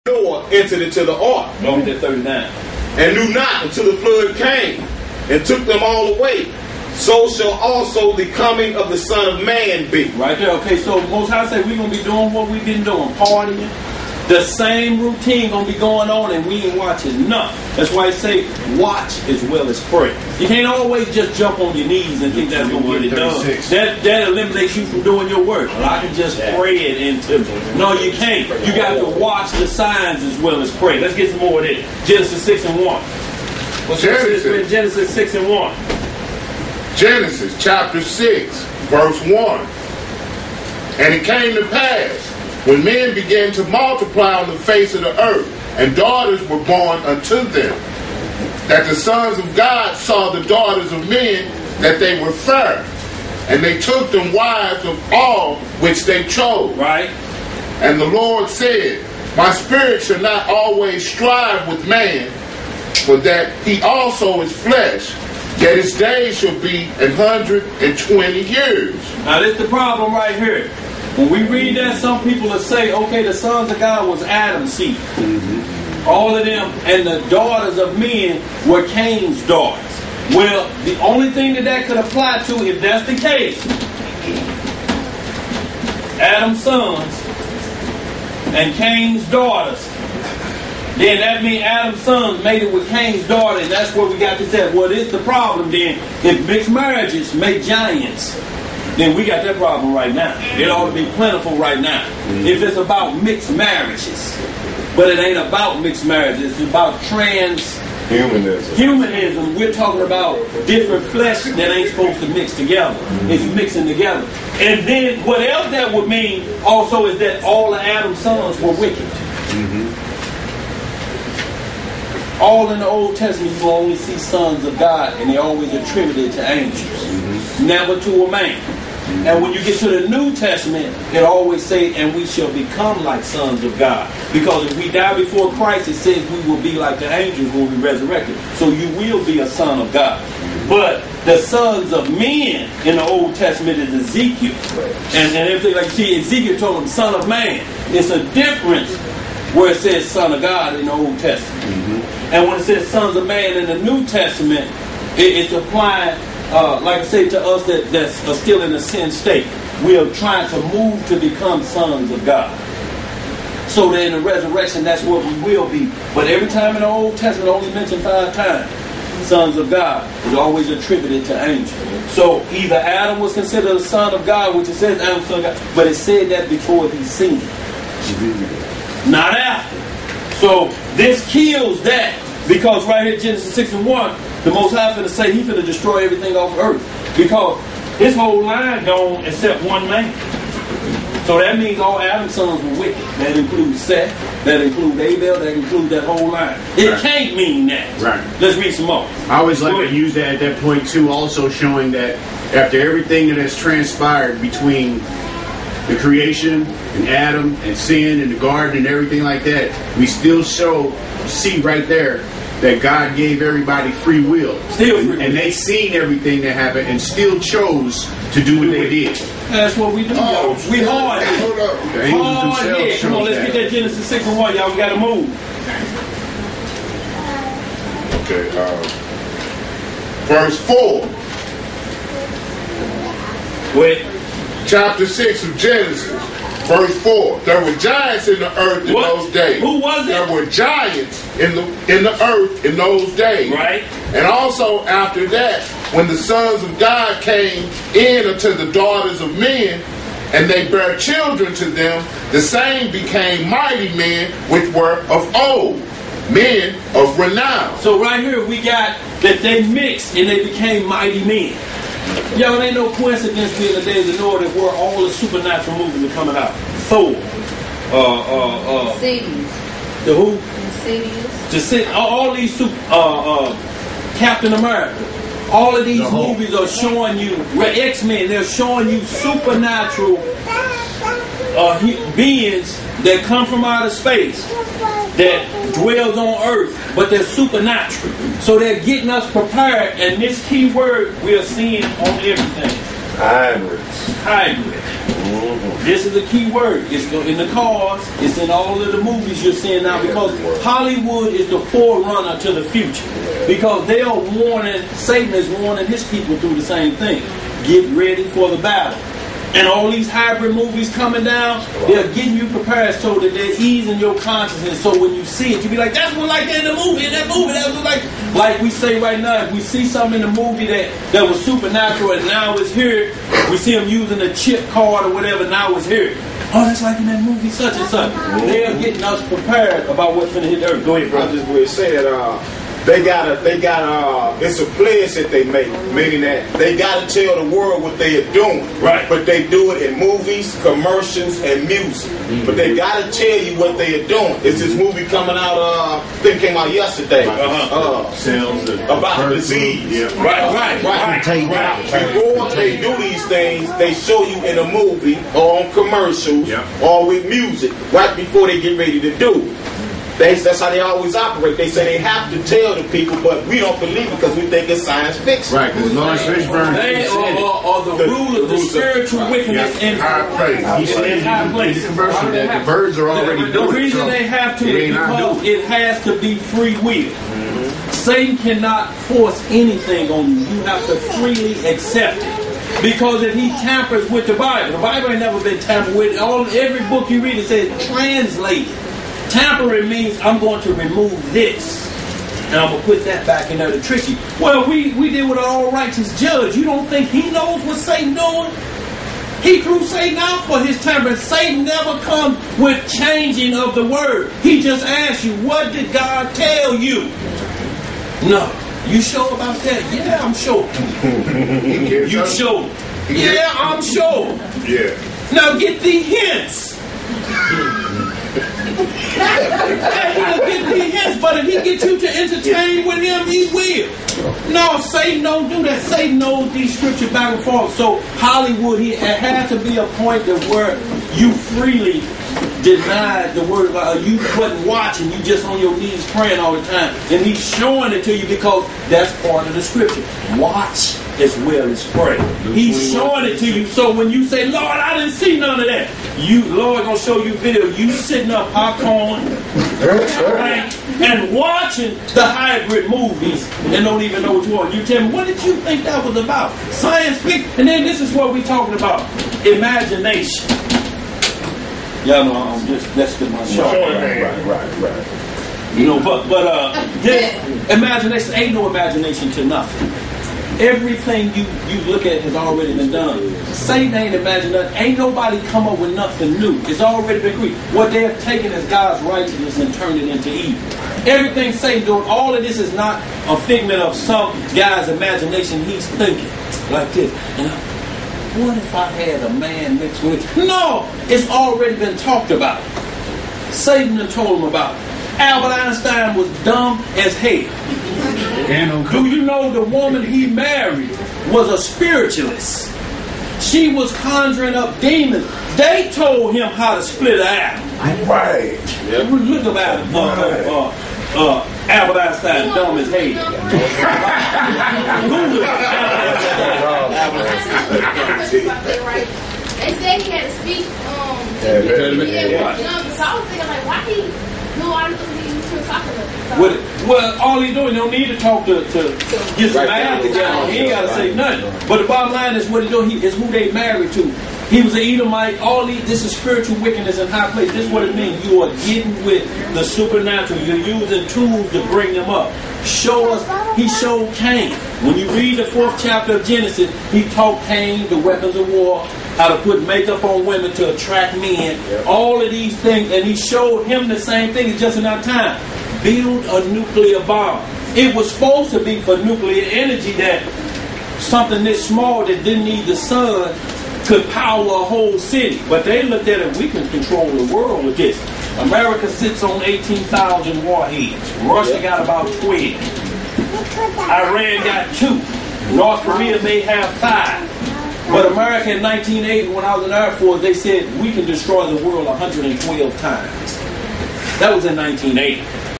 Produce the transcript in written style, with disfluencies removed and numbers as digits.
Noah entered into the ark. Go to 39. And knew not until the flood came and took them all away. So shall also the coming of the Son of Man be. Right there. Okay, so Most High say we're going to be doing what we've been doing. Partying. The same routine going to be going on and we ain't watching nothing. That's why I say watch as well as pray. You can't always just jump on your knees and think that's going to get it done. That eliminates you from doing your work. Well, I can just pray it into. No, you can't. You got to watch the signs as well as pray. Let's get some more of this. Genesis 6 and 1. What's Genesis 6 and 1? Genesis chapter 6, verse 1. And it came to pass, when men began to multiply on the face of the earth, and daughters were born unto them, that the sons of God saw the daughters of men, that they were fair, and they took them wives of all which they chose. Right. And the Lord said, my spirit shall not always strive with man, for that he also is flesh, yet his days shall be 120 years. Now this is the problem right here. When we read that, some people will say, okay, the sons of God was Adam's seed. Mm-hmm. All of them, and the daughters of men were Cain's daughters. Well, the only thing that could apply to, if that's the case, Adam's sons and Cain's daughters, then that means Adam's sons made it with Cain's daughter, and that's where we got to say, well, this is the problem then. If mixed marriages make giants, then we got that problem right now. It ought to be plentiful right now. Mm-hmm. If it's about mixed marriages, but it ain't about mixed marriages, it's about transhumanism. We're talking about different flesh that ain't supposed to mix together. Mm-hmm. It's mixing together. And then what else that would mean also is that all of Adam's sons were wicked. Mm-hmm. All in the Old Testament you only see sons of God, and they always attributed to angels. Mm-hmm. Never to a man. And when you get to the New Testament, it always say, and we shall become like sons of God. Because if we die before Christ, it says we will be like the angels when we resurrected. So you will be a son of God. But the sons of men in the Old Testament is Ezekiel. And everything, like you see, Ezekiel told him, son of man. It's a difference where it says son of God in the Old Testament. Mm-hmm. And when it says sons of man in the New Testament, it's applying, like I say, to us that's still in a sin state. We are trying to move to become sons of God. So that in the resurrection, that's what we will be. But every time in the Old Testament, only mentioned 5 times, sons of God is always attributed to angels. So either Adam was considered a son of God, which it says Adam son of God, but it said that before he sinned. Not after. So this kills that, because right here Genesis 6 and 1, the Most High finna say he finna destroy everything off earth, because his whole line gone except one man. So that means all Adam's sons were wicked. That includes Sept, that includes Abel, that includes that whole line. It can't mean that. Right. Let's read some more. I always like to use that at that point too, also showing that after everything that has transpired between the creation and Adam and sin and the garden and everything like that, we still see right there that God gave everybody free will. Still free will. And they seen everything that happened and still chose to do what they did. That's what we do, y'all. We hard. Hold up. The angels themselves Come on, let's get that Genesis 6 and 1, y'all. We got to move. Okay, verse 4. Wait. Chapter 6 of Genesis, verse 4. There were giants in the earth in those days. Who was it? There were giants in the earth in those days. Right. And also after that, when the sons of God came in unto the daughters of men, and they bare children to them, the same became mighty men which were of old, men of renown. So right here we got that they mixed and they became mighty men. Yo, it ain't no coincidence being the days of Noah that where all the supernatural movies are coming out. Thor. The who? All these Captain America. All of these movies are showing you, X-Men, they're showing you supernatural beings that come from outer space, that dwells on earth, but they're supernatural. So they're getting us prepared, and this key word we are seeing on everything. Hybrid. This is the key word. It's in the cars. It's in all of the movies you're seeing now, because Hollywood is the forerunner to the future. Because they are warning, Satan is warning his people through the same thing. Get ready for the battle. And all these hybrid movies coming down, they're getting you prepared so that they're easing your consciousness. So when you see it, you be like, that's what like that in the movie, that was like we say right now, if we see something in the movie that was supernatural and now it's here, we see them using a chip card or whatever, now it's here. Oh, that's like in that movie such and such. They're getting us prepared about what's going to hit the earth. Go ahead, bro. I just would say that they got it's a pledge that they make, meaning that they got to tell the world what they are doing. Right. But they do it in movies, commercials, and music. But they got to tell you what they are doing. It's this movie coming out, I think it came out yesterday. About the disease. Yeah. Right. Before they do these things, they show you in a movie or on commercials or with music right before they get ready to do it. That's how they always operate. They say they have to tell the people, but we don't believe it because we think it's science fiction. Right, because Lawrence Fishburne they are the rulers, the spiritual wickedness in high place. He said in high place. The birds are already doing it. The reason they have to is because it has to be free will. Satan cannot force anything on you. You have to freely accept it. Because if he tampers with the Bible ain't never been tampered with. Every book you read, it says translated. Tampering means I'm going to remove this and I'm going to put that back in there to trick you. Well, we deal with an all-righteous judge. You don't think he knows what Satan doing? He threw Satan out for his tampering. Satan never comes with changing of the word. He just asks you, what did God tell you? No. You sure about that? Yeah, I'm sure. You sure? Yeah, I'm sure. Yeah. Now get the hints. He'll get the hints, but if he gets you to entertain with him, he will. No, Satan don't do that. Satan knows these scriptures back and forth. So Hollywood, it has to be a point that where you freely denied the word of God. You wasn't watching. You just on your knees praying all the time. And he's showing it to you because that's part of the scripture. Watch as well as pray. He's showing it to you. So when you say, Lord, I didn't see none of that. Lord gonna show you video. You sitting up popcorn and watching the hybrid movies and don't even know what you want. You tell me, what did you think that was about? Science fiction. And then this is what we're talking about. Imagination. Y'all know that's the my show. Right. You know, but imagination ain't no imagination to nothing. Everything you look at has already been done. Satan ain't imagined nothing. Ain't nobody come up with nothing new. It's already been agreed. What they have taken as God's righteousness and turned it into evil. Everything Satan doing, all of this is not a figment of some guy's imagination. He's thinking like this. What if I had a man mixed with it? No, it's already been talked about. Satan had told him about it. Albert Einstein was dumb as hell. Do you know the woman he married was a spiritualist? She was conjuring up demons. They told him how to split an atom. Right. Yep. Look about it. Albert Einstein, dumb as hell. They said he had to speak. So I was thinking, like, why he? No, I don't think he was talking about. Well, all he's doing, don't need to talk to get some math together. He ain't got to say nothing. But the bottom line is what he's doing. Is who they married to. He was an Edomite. This is spiritual wickedness in high place. This is what it means. You are getting with the supernatural. You're using tools to bring them up. He showed Cain. When you read the 4th chapter of Genesis, he taught Cain the weapons of war, how to put makeup on women to attract men, all of these things, and he showed him the same thing. It's just in our time. Build a nuclear bomb. It was supposed to be for nuclear energy, that something this small that didn't need the sun could power a whole city. But they looked at it, we can control the world with this. America sits on 18,000 warheads. Russia got about 12. Iran got 2. North Korea may have 5. But America in 1980, when I was in the Air Force, they said we can destroy the world 112 times. That was in 1980.